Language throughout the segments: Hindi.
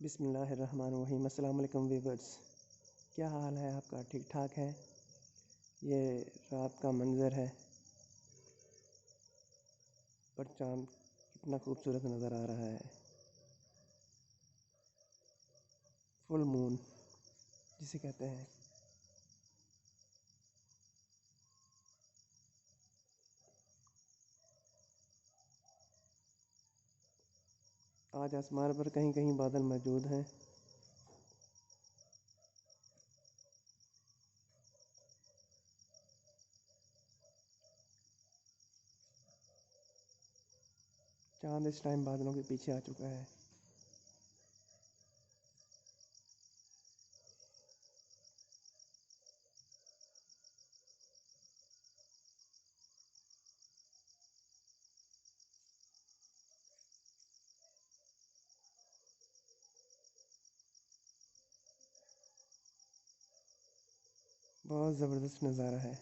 बिस्मिल्लाहिर्रहमानिर्रहीम। अस्सलाम वालेकुम वीवर्स, क्या हाल है आपका? ठीक ठाक है। ये रात का मंज़र है, पर चाँद कितना खूबसूरत नज़र आ रहा है। फुल मून जिसे कहते हैं। आज आसमान पर कहीं कहीं बादल मौजूद हैं। चाँद इस टाइम बादलों के पीछे आ चुका है। बहुत ज़बरदस्त नज़ारा है।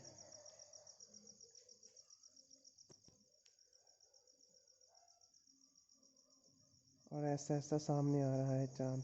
और ऐसा ऐसा सामने आ रहा है चाँद।